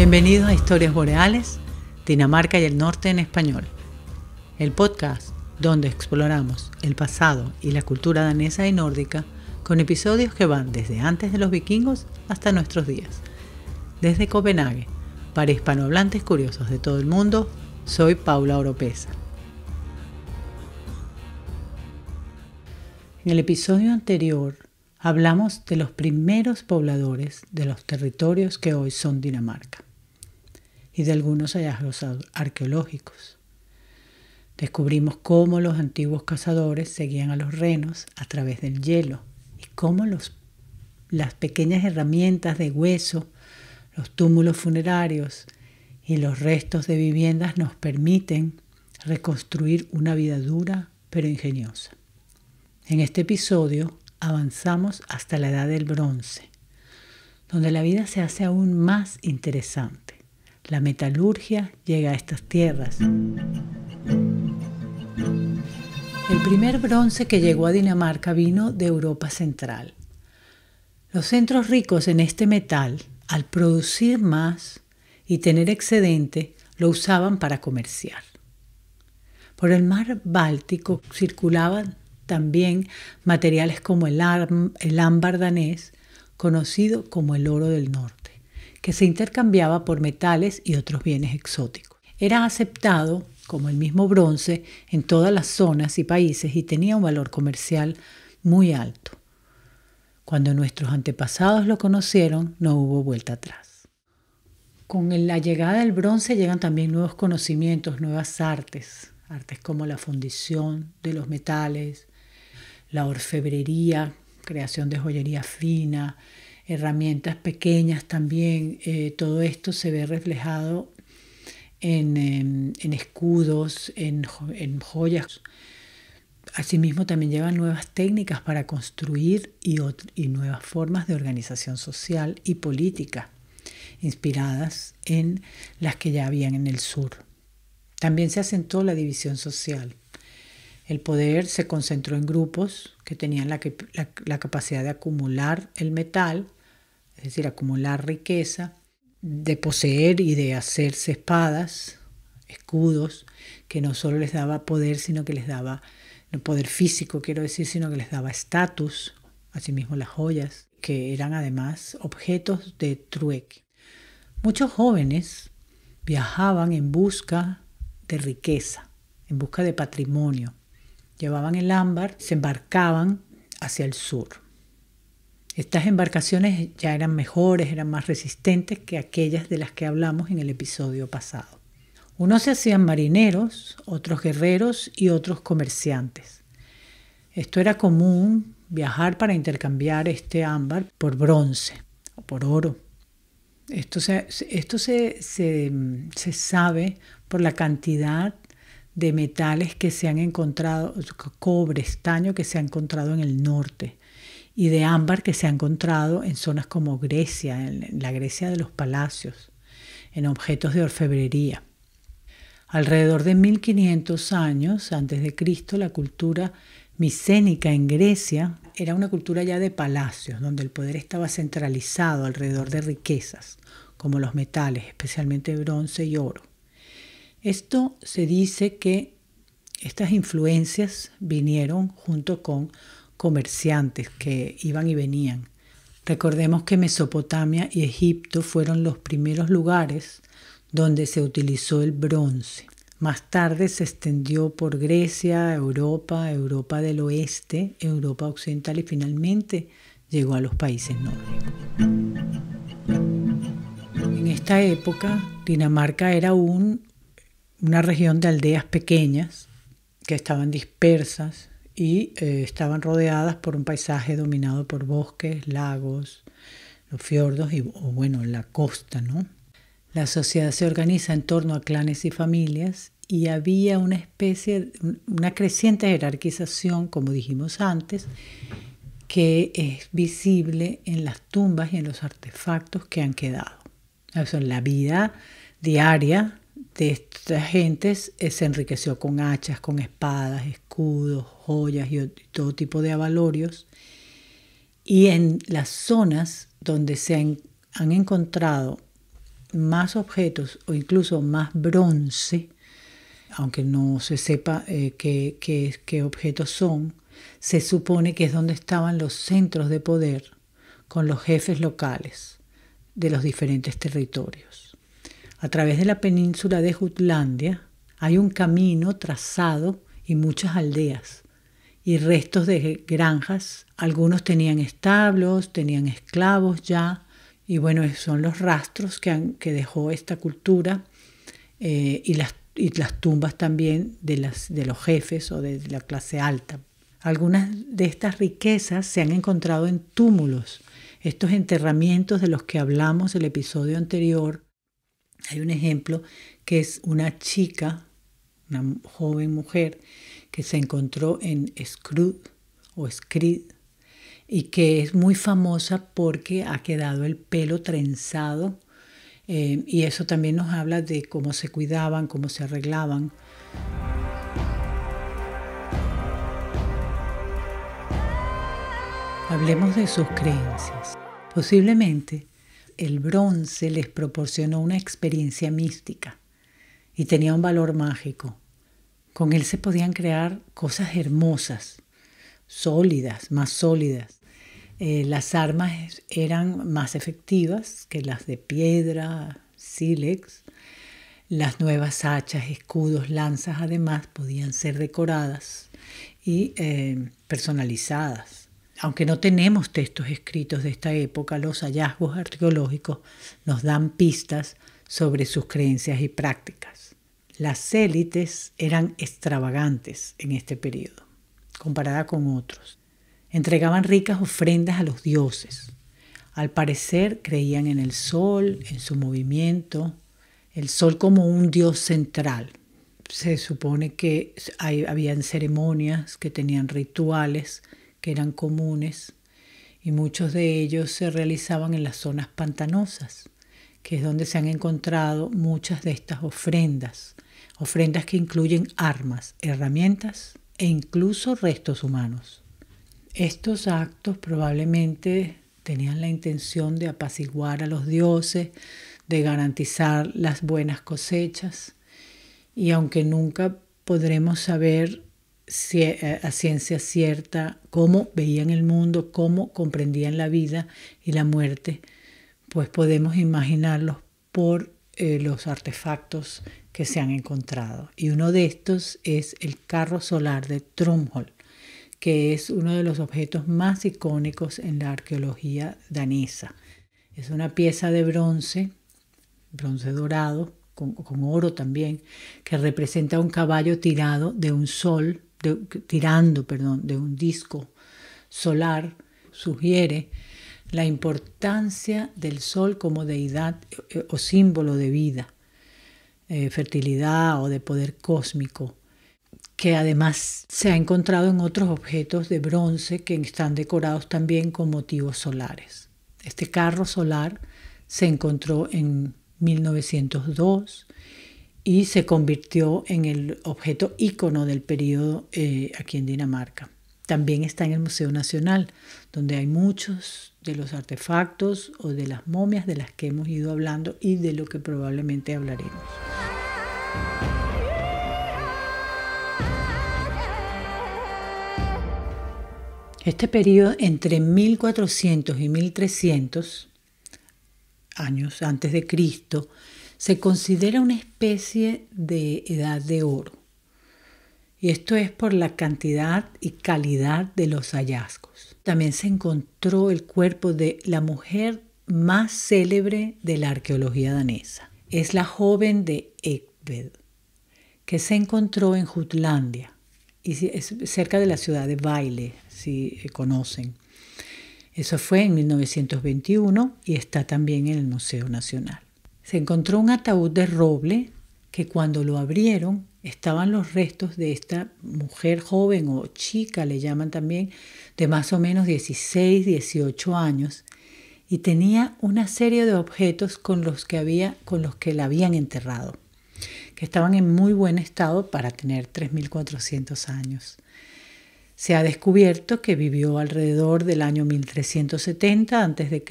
Bienvenidos a Historias Boreales, Dinamarca y el Norte en español. El podcast donde exploramos el pasado y la cultura danesa y nórdica con episodios que van desde antes de los vikingos hasta nuestros días. Desde Copenhague, para hispanohablantes curiosos de todo el mundo, soy Paula Oropesa. En el episodio anterior hablamos de los primeros pobladores de los territorios que hoy son Dinamarca y de algunos hallazgos arqueológicos. Descubrimos cómo los antiguos cazadores seguían a los renos a través del hielo y cómo las pequeñas herramientas de hueso, los túmulos funerarios y los restos de viviendas nos permiten reconstruir una vida dura pero ingeniosa. En este episodio avanzamos hasta la Edad del Bronce, donde la vida se hace aún más interesante. La metalurgia llega a estas tierras. El primer bronce que llegó a Dinamarca vino de Europa Central. Los centros ricos en este metal, al producir más y tener excedente, lo usaban para comerciar. Por el mar Báltico circulaban también materiales como el ámbar danés, conocido como el oro del norte, que se intercambiaba por metales y otros bienes exóticos. Era aceptado como el mismo bronce en todas las zonas y países y tenía un valor comercial muy alto. Cuando nuestros antepasados lo conocieron, no hubo vuelta atrás. Con la llegada del bronce llegan también nuevos conocimientos, nuevas artes como la fundición de los metales, la orfebrería, creación de joyería fina, herramientas pequeñas también. Todo esto se ve reflejado en escudos, en joyas. Asimismo, también llevan nuevas técnicas para construir y nuevas formas de organización social y política, inspiradas en las que ya habían en el sur. También se acentuó la división social. El poder se concentró en grupos que tenían la capacidad de acumular el metal, es decir, acumular riqueza, de poseer y de hacerse espadas, escudos, que no solo les daba poder, sino que les daba, no poder físico quiero decir, sino que les daba estatus, asimismo las joyas, que eran además objetos de trueque. Muchos jóvenes viajaban en busca de riqueza, en busca de patrimonio. Llevaban el ámbar, se embarcaban hacia el sur. Estas embarcaciones ya eran mejores, eran más resistentes que aquellas de las que hablamos en el episodio pasado. Unos se hacían marineros, otros guerreros y otros comerciantes. Esto era común, viajar para intercambiar este ámbar por bronce o por oro. Esto se sabe por la cantidad de metales que se han encontrado, cobre, estaño que se ha encontrado en el norte, y de ámbar que se ha encontrado en zonas como Grecia, en la Grecia de los palacios, en objetos de orfebrería. Alrededor de 1500 años antes de Cristo, la cultura micénica en Grecia era una cultura ya de palacios, donde el poder estaba centralizado alrededor de riquezas, como los metales, especialmente bronce y oro. Esto se dice que estas influencias vinieron junto con comerciantes que iban y venían. Recordemos que Mesopotamia y Egipto fueron los primeros lugares donde se utilizó el bronce. Más tarde se extendió por Grecia, Europa del oeste, Europa occidental y finalmente llegó a los países nórdicos. En esta época, Dinamarca era una región de aldeas pequeñas que estaban dispersas y estaban rodeadas por un paisaje dominado por bosques, lagos, los fiordos la costa, ¿no? La sociedad se organiza en torno a clanes y familias y había una creciente jerarquización, como dijimos antes, que es visible en las tumbas y en los artefactos que han quedado. Eso, la vida diaria de estas gentes se enriqueció con hachas, con espadas, escudos, joyas y todo tipo de avalorios. Y en las zonas donde se han encontrado más objetos o incluso más bronce, aunque no se sepa qué objetos son, se supone que es donde estaban los centros de poder con los jefes locales de los diferentes territorios. A través de la península de Jutlandia hay un camino trazado y muchas aldeas y restos de granjas. Algunos tenían establos, tenían esclavos ya, y bueno, son los rastros que dejó esta cultura y las tumbas también de los jefes o de la clase alta. Algunas de estas riquezas se han encontrado en túmulos, estos enterramientos de los que hablamos en el episodio anterior. Hay un ejemplo que es una chica, una joven mujer, que se encontró en Skrid y que es muy famosa porque ha quedado el pelo trenzado, y eso también nos habla de cómo se cuidaban, cómo se arreglaban. Hablemos de sus creencias. Posiblemente el bronce les proporcionó una experiencia mística y tenía un valor mágico. Con él se podían crear cosas hermosas, sólidas, más sólidas. Las armas eran más efectivas que las de piedra, sílex. Las nuevas hachas, escudos, lanzas, además, podían ser decoradas y personalizadas. Aunque no tenemos textos escritos de esta época, los hallazgos arqueológicos nos dan pistas sobre sus creencias y prácticas. Las élites eran extravagantes en este periodo, comparada con otros. Entregaban ricas ofrendas a los dioses. Al parecer creían en el sol, en su movimiento, el sol como un dios central. Se supone que habían ceremonias que tenían rituales que eran comunes, y muchos de ellos se realizaban en las zonas pantanosas, que es donde se han encontrado muchas de estas ofrendas que incluyen armas, herramientas e incluso restos humanos. Estos actos probablemente tenían la intención de apaciguar a los dioses, de garantizar las buenas cosechas, y aunque nunca podremos saber a ciencia cierta cómo veían el mundo, cómo comprendían la vida y la muerte, pues podemos imaginarlos por los artefactos que se han encontrado. Y uno de estos es el carro solar de Tromsø, que es uno de los objetos más icónicos en la arqueología danesa. Es una pieza de bronce dorado, con oro también, que representa un caballo tirado de un de un disco solar. Sugiere la importancia del sol como deidad o símbolo de vida, fertilidad o de poder cósmico, que además se ha encontrado en otros objetos de bronce que están decorados también con motivos solares. Este carro solar se encontró en 1902 y se convirtió en el objeto ícono del periodo aquí en Dinamarca. También está en el Museo Nacional, donde hay muchos de los artefactos o de las momias de las que hemos ido hablando y de lo que probablemente hablaremos. Este periodo entre 1400 y 1300 años antes de Cristo se considera una especie de edad de oro. Y esto es por la cantidad y calidad de los hallazgos. También se encontró el cuerpo de la mujer más célebre de la arqueología danesa. Es la joven de Egtved, que se encontró en Jutlandia, y es cerca de la ciudad de Vejle, si conocen. Eso fue en 1921 y está también en el Museo Nacional. Se encontró un ataúd de roble que cuando lo abrieron estaban los restos de esta mujer joven o chica, le llaman también, de más o menos 16, 18 años, y tenía una serie de objetos con los que la habían enterrado, que estaban en muy buen estado para tener 3.400 años. Se ha descubierto que vivió alrededor del año 1370 a.C.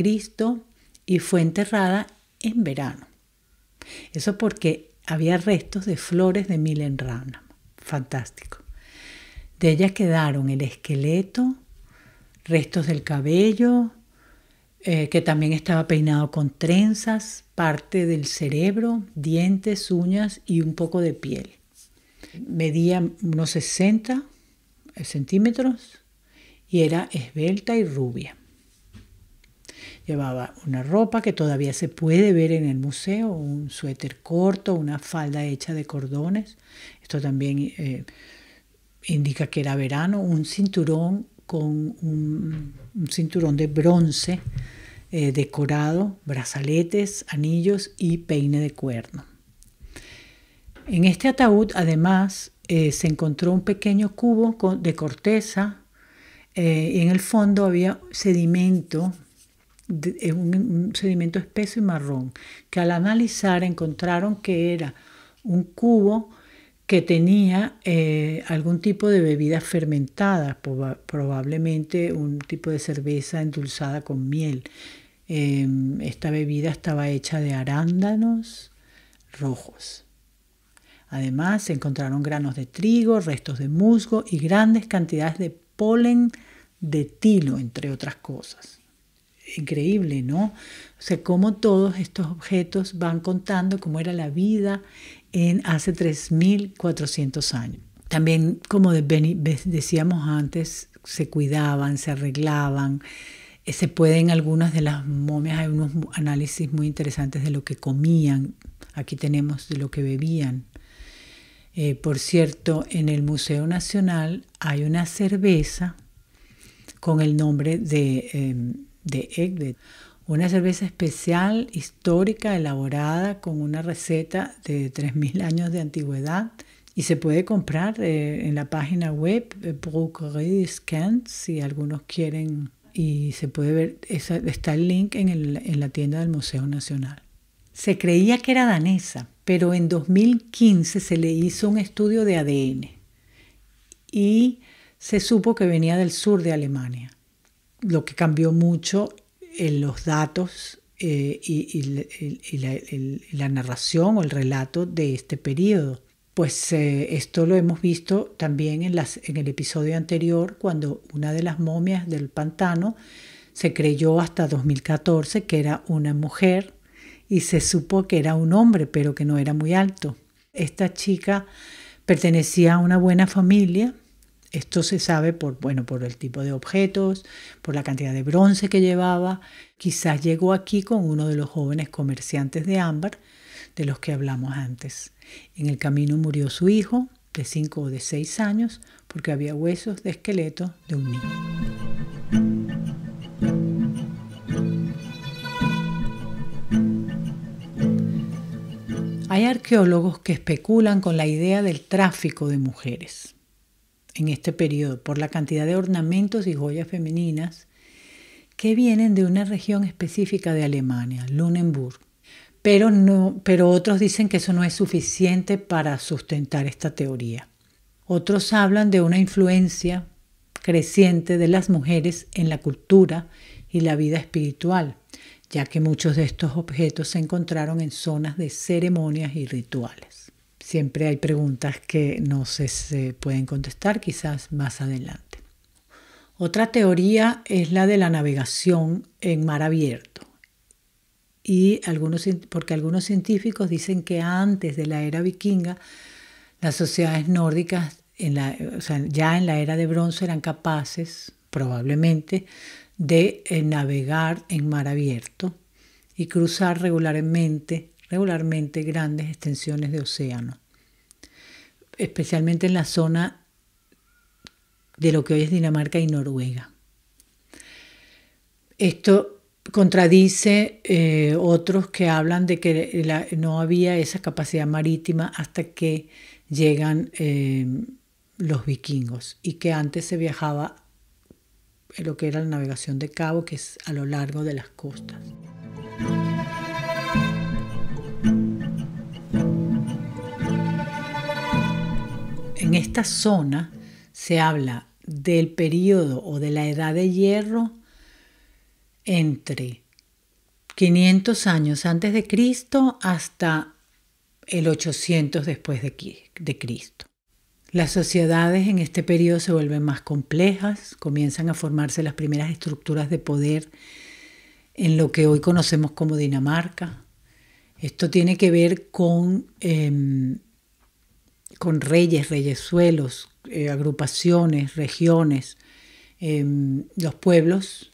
y fue enterrada en verano. Eso porque había restos de flores de Milenrana. Fantástico. De ellas quedaron el esqueleto, restos del cabello, que también estaba peinado con trenzas, parte del cerebro, dientes, uñas y un poco de piel. Medía unos 60 centímetros y era esbelta y rubia. Llevaba una ropa que todavía se puede ver en el museo, un suéter corto, una falda hecha de cordones. Esto también indica que era verano, un cinturón con un cinturón de bronce decorado, brazaletes, anillos y peine de cuerno. En este ataúd además se encontró un pequeño cubo de corteza y en el fondo había sedimento, un sedimento espeso y marrón, que al analizar encontraron que era un cubo que tenía algún tipo de bebida fermentada, probablemente un tipo de cerveza endulzada con miel. Esta bebida estaba hecha de arándanos rojos. Además, se encontraron granos de trigo, restos de musgo y grandes cantidades de polen de tilo, entre otras cosas. Increíble, ¿no? O sea, cómo todos estos objetos van contando cómo era la vida en hace 3.400 años. También, como decíamos antes, se cuidaban, se arreglaban. Se pueden, algunas de las momias, hay unos análisis muy interesantes de lo que comían. Aquí tenemos de lo que bebían. Por cierto, en el Museo Nacional hay una cerveza con el nombre de Egbert, una cerveza especial, histórica, elaborada con una receta de 3.000 años de antigüedad y se puede comprar en la página web Brauerie des Kents si algunos quieren, y se puede ver, está el link en la tienda del Museo Nacional. Se creía que era danesa, pero en 2015 se le hizo un estudio de ADN y se supo que venía del sur de Alemania, lo que cambió mucho los datos y la narración o el relato de este periodo. Pues esto lo hemos visto también en el episodio anterior, cuando una de las momias del pantano se creyó hasta 2014 que era una mujer y se supo que era un hombre, pero que no era muy alto. Esta chica pertenecía a una buena familia. Esto se sabe por el tipo de objetos, por la cantidad de bronce que llevaba. Quizás llegó aquí con uno de los jóvenes comerciantes de ámbar de los que hablamos antes. En el camino murió su hijo, de 5 o de 6 años, porque había huesos de esqueleto de un niño. Hay arqueólogos que especulan con la idea del tráfico de mujeres en este periodo por la cantidad de ornamentos y joyas femeninas que vienen de una región específica de Alemania, Lunenburg. Pero otros dicen que eso no es suficiente para sustentar esta teoría. Otros hablan de una influencia creciente de las mujeres en la cultura y la vida espiritual, ya que muchos de estos objetos se encontraron en zonas de ceremonias y rituales. Siempre hay preguntas que no se pueden contestar, quizás más adelante. Otra teoría es la de la navegación en mar abierto. Porque algunos científicos dicen que antes de la era vikinga, las sociedades nórdicas, ya en la era de bronce, eran capaces, probablemente, de navegar en mar abierto y cruzar regularmente grandes extensiones de océano, especialmente en la zona de lo que hoy es Dinamarca y Noruega. Esto contradice otros que hablan de que no había esa capacidad marítima hasta que llegan los vikingos y que antes se viajaba en lo que era la navegación de cabo, que es a lo largo de las costas. En esta zona se habla del periodo o de la edad de hierro entre 500 años antes de Cristo hasta el 800 después de Cristo. Las sociedades en este periodo se vuelven más complejas, comienzan a formarse las primeras estructuras de poder en lo que hoy conocemos como Dinamarca. Esto tiene que ver con reyes, reyesuelos, agrupaciones, regiones. Los pueblos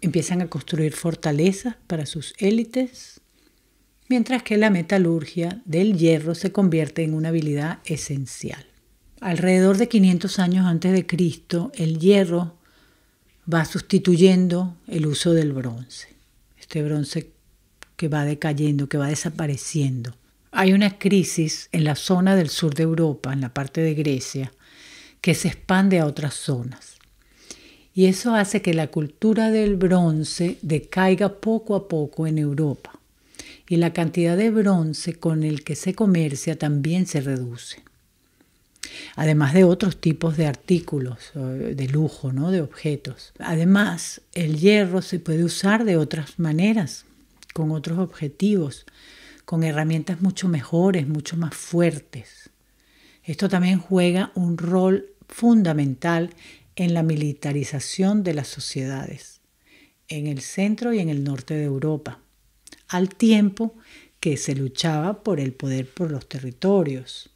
empiezan a construir fortalezas para sus élites, mientras que la metalurgia del hierro se convierte en una habilidad esencial. Alrededor de 500 años antes de Cristo, el hierro va sustituyendo el uso del bronce. Este bronce que va decayendo, que va desapareciendo. Hay una crisis en la zona del sur de Europa, en la parte de Grecia, que se expande a otras zonas. Y eso hace que la cultura del bronce decaiga poco a poco en Europa. Y la cantidad de bronce con el que se comercia también se reduce. Además de otros tipos de artículos de lujo, ¿no? De objetos. Además, el hierro se puede usar de otras maneras, con otros objetivos, con herramientas mucho mejores, mucho más fuertes. Esto también juega un rol fundamental en la militarización de las sociedades, en el centro y en el norte de Europa, al tiempo que se luchaba por el poder por los territorios,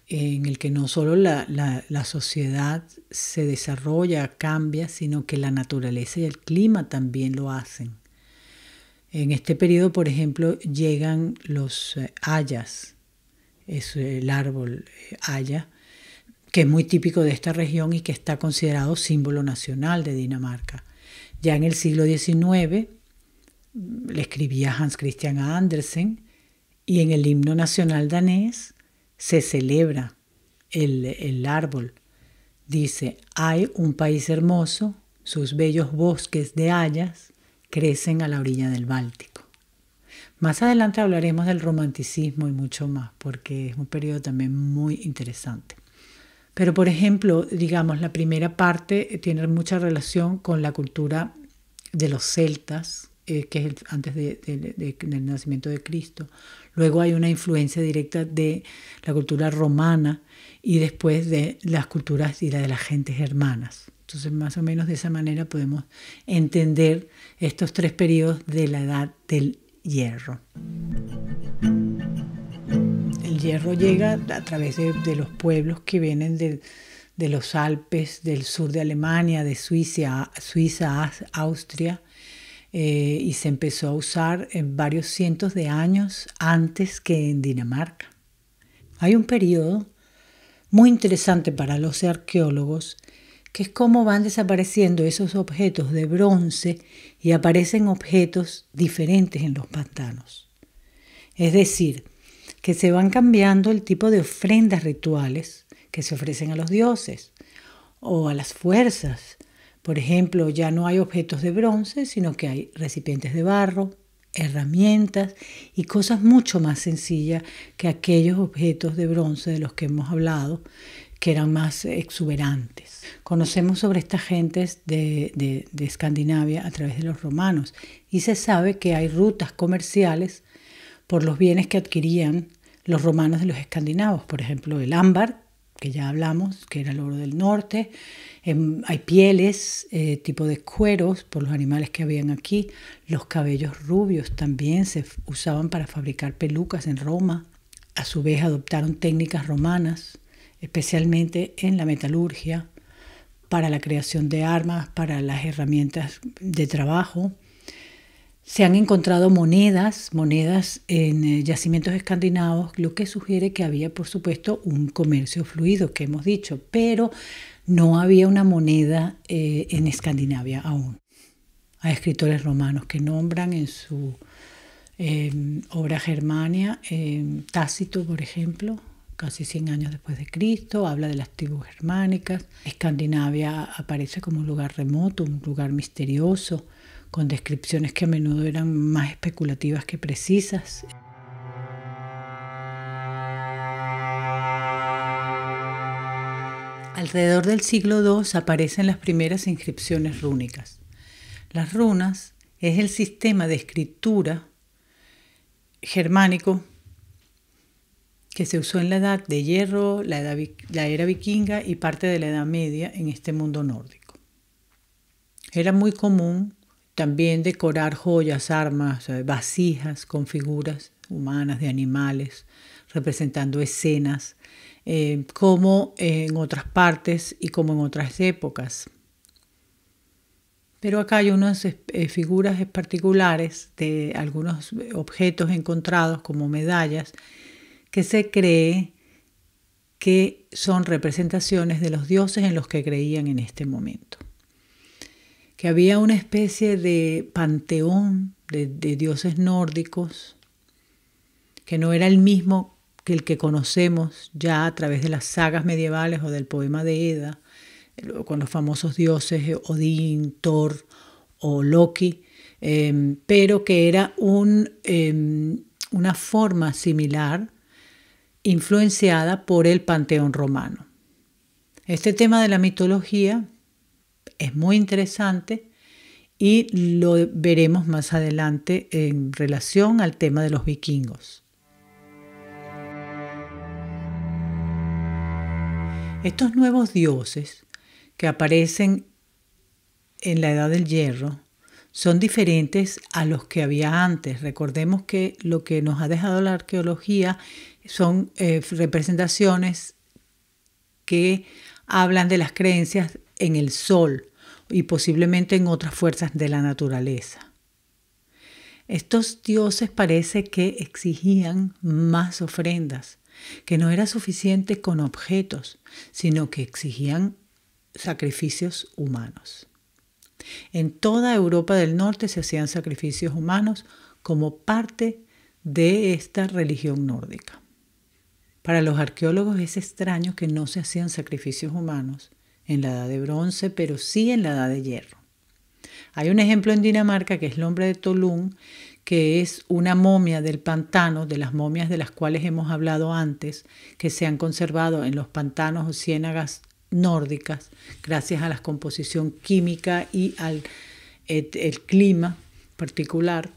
en el que no solo la sociedad se desarrolla, cambia, sino que la naturaleza y el clima también lo hacen. En este periodo, por ejemplo, llegan los hayas, es el árbol haya, que es muy típico de esta región y que está considerado símbolo nacional de Dinamarca. Ya en el siglo XIX le escribía Hans Christian Andersen y en el himno nacional danés se celebra el árbol. Dice, hay un país hermoso, sus bellos bosques de hayas crecen a la orilla del Báltico. Más adelante hablaremos del romanticismo y mucho más, porque es un periodo también muy interesante. Pero, por ejemplo, digamos, la primera parte tiene mucha relación con la cultura de los celtas, que es antes del nacimiento de Cristo. Luego hay una influencia directa de la cultura romana y después de las culturas y la de las gentes germanas. Entonces, más o menos de esa manera podemos entender estos tres periodos de la edad del hierro. El hierro llega a través de los pueblos que vienen de los Alpes, del sur de Alemania, de Suiza, Austria, y se empezó a usar en varios cientos de años antes que en Dinamarca. Hay un periodo muy interesante para los arqueólogos, que es cómo van desapareciendo esos objetos de bronce y aparecen objetos diferentes en los pantanos. Es decir, que se van cambiando el tipo de ofrendas rituales que se ofrecen a los dioses o a las fuerzas. Por ejemplo, ya no hay objetos de bronce, sino que hay recipientes de barro, herramientas y cosas mucho más sencillas que aquellos objetos de bronce de los que hemos hablado, que eran más exuberantes. Conocemos sobre estas gentes de Escandinavia a través de los romanos y se sabe que hay rutas comerciales por los bienes que adquirían los romanos de los escandinavos. Por ejemplo, el ámbar, que ya hablamos, que era el oro del norte. Hay pieles, tipo de cueros por los animales que habían aquí. Los cabellos rubios también se usaban para fabricar pelucas en Roma. A su vez adoptaron técnicas romanas, especialmente en la metalurgia, para la creación de armas, para las herramientas de trabajo. Se han encontrado monedas en yacimientos escandinavos, lo que sugiere que había, por supuesto, un comercio fluido, que hemos dicho, pero no había una moneda en Escandinavia aún. Hay escritores romanos que nombran en su obra Germania, Tácito, por ejemplo, casi 100 años después de Cristo, habla de las tribus germánicas. Escandinavia aparece como un lugar remoto, un lugar misterioso, con descripciones que a menudo eran más especulativas que precisas. Alrededor del siglo II aparecen las primeras inscripciones rúnicas. Las runas es el sistema de escritura germánico que se usó en la Edad de Hierro, la era vikinga y parte de la Edad Media en este mundo nórdico. Era muy común también decorar joyas, armas, vasijas con figuras humanas, de animales, representando escenas, como en otras partes y como en otras épocas. Pero acá hay unas figuras particulares de algunos objetos encontrados como medallas que se cree que son representaciones de los dioses en los que creían en este momento. Que había una especie de panteón de dioses nórdicos que no era el mismo que el que conocemos ya a través de las sagas medievales o del poema de Edda, con los famosos dioses Odín, Thor o Loki, pero que era una forma similar influenciada por el panteón romano. Este tema de la mitología es muy interesante y lo veremos más adelante en relación al tema de los vikingos. Estos nuevos dioses que aparecen en la Edad del Hierro son diferentes a los que había antes. Recordemos que lo que nos ha dejado la arqueología son representaciones que hablan de las creencias en el sol y posiblemente en otras fuerzas de la naturaleza. Estos dioses parece que exigían más ofrendas, que no era suficiente con objetos, sino que exigían sacrificios humanos. En toda Europa del Norte se hacían sacrificios humanos como parte de esta religión nórdica. Para los arqueólogos es extraño que no se hacían sacrificios humanos en la Edad de Bronce, pero sí en la Edad de Hierro. Hay un ejemplo en Dinamarca que es el hombre de Tolún, que es una momia del pantano, de las momias de las cuales hemos hablado antes, que se han conservado en los pantanos o ciénagas nórdicas, gracias a la composición química y al el clima particular,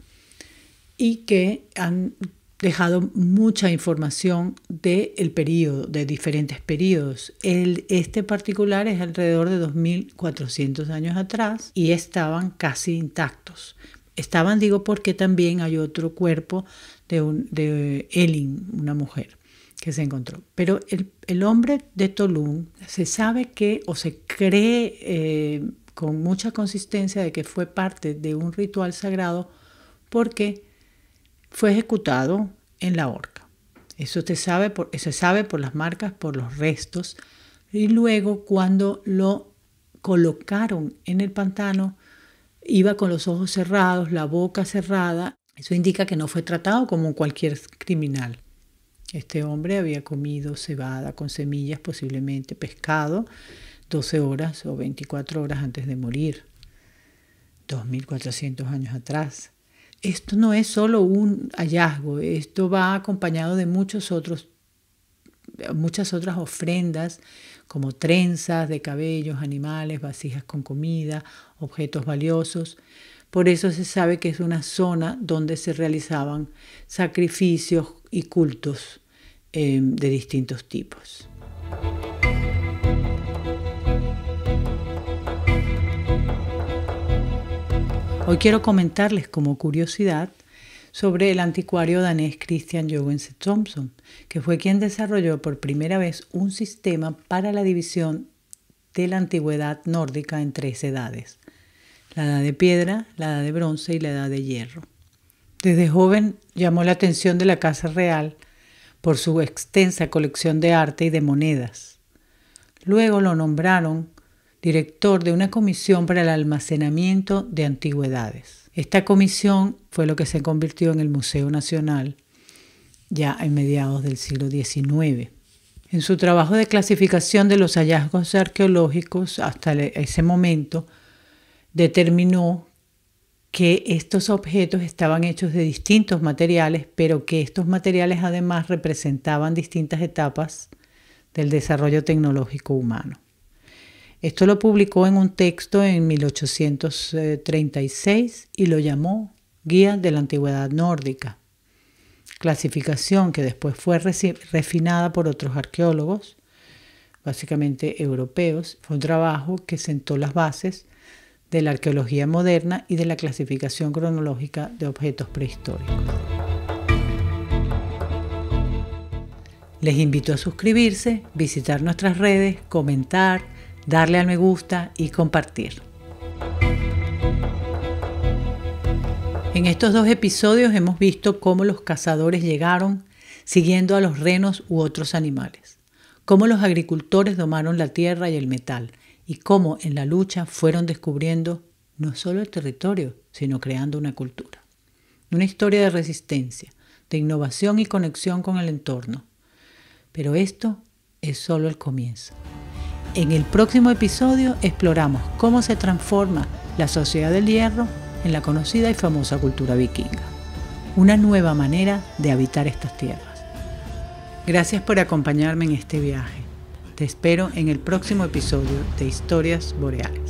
y que han dejado mucha información del periodo, de diferentes periodos. Este particular es alrededor de 2400 años atrás y estaban casi intactos. Estaban, digo, porque también hay otro cuerpo de Elin, una mujer, que se encontró. Pero el hombre de Tolún se sabe que, o se cree con mucha consistencia de que fue parte de un ritual sagrado porque fue ejecutado en la horca. Eso se sabe por las marcas, por los restos. Y luego, cuando lo colocaron en el pantano, iba con los ojos cerrados, la boca cerrada. Eso indica que no fue tratado como cualquier criminal. Este hombre había comido cebada con semillas, posiblemente pescado, 12 horas o 24 horas antes de morir, 2400 años atrás. Esto no es solo un hallazgo, esto va acompañado de muchas otras ofrendas, como trenzas de cabellos, animales, vasijas con comida, objetos valiosos. Por eso se sabe que es una zona donde se realizaban sacrificios y cultos de distintos tipos. Hoy quiero comentarles como curiosidad sobre el anticuario danés Christian Jorgensen Thompson, que fue quien desarrolló por primera vez un sistema para la división de la antigüedad nórdica en 3 edades: la edad de piedra, la edad de bronce y la edad de hierro. Desde joven llamó la atención de la Casa Real por su extensa colección de arte y de monedas. Luego lo nombraron director de una comisión para el almacenamiento de antigüedades. Esta comisión fue lo que se convirtió en el Museo Nacional ya en mediados del siglo XIX. En su trabajo de clasificación de los hallazgos arqueológicos hasta ese momento, determinó que estos objetos estaban hechos de distintos materiales, pero que estos materiales además representaban distintas etapas del desarrollo tecnológico humano. Esto lo publicó en un texto en 1836 y lo llamó Guía de la Antigüedad Nórdica. clasificación que después fue refinada por otros arqueólogos, básicamente europeos. Fue un trabajo que sentó las bases de la arqueología moderna y de la clasificación cronológica de objetos prehistóricos. Les invito a suscribirse, visitar nuestras redes, comentar, darle al me gusta y compartir. En estos 2 episodios hemos visto cómo los cazadores llegaron siguiendo a los renos u otros animales, cómo los agricultores domaron la tierra y el metal, y cómo en la lucha fueron descubriendo no solo el territorio, sino creando una cultura. Una historia de resistencia, de innovación y conexión con el entorno. Pero esto es solo el comienzo. En el próximo episodio exploramos cómo se transforma la sociedad del hierro en la conocida y famosa cultura vikinga. Una nueva manera de habitar estas tierras. Gracias por acompañarme en este viaje. Te espero en el próximo episodio de Historias Boreales.